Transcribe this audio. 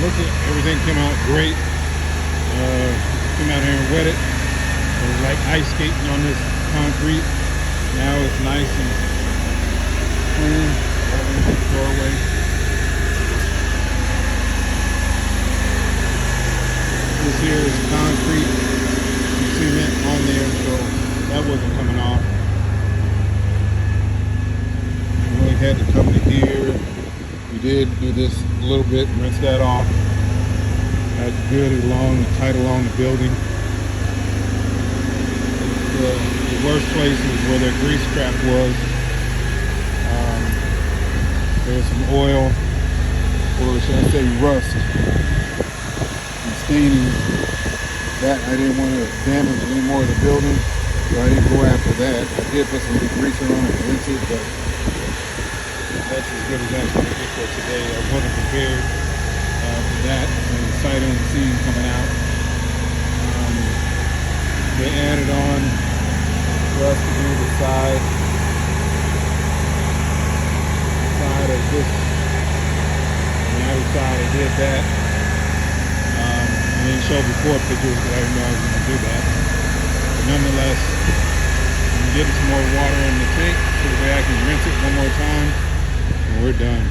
Everything came out great. Came out here and wet it. It was like ice skating on this concrete. Now it's nice and clean. Over the doorway. This here is concrete and cement on there, so that wasn't coming off. We only had to come to here. We did do this a little bit, rinse that off. That's good tight along the building. The worst place is where the grease trap was. There was some oil, or should I say rust, and staining. That I didn't want to damage any more of the building, so I didn't go after that. I did put some degreaser on it to rinse it, but that's as good as that's going to get for today. I wasn't prepared for that. And the sight unseen coming out. They added on rust to do the side of this. On the other side, I did that. I didn't show before pictures because I didn't know I was going to do that. But nonetheless, I'm getting some more water in the tank so that way I can rinse it one more time, and we're done.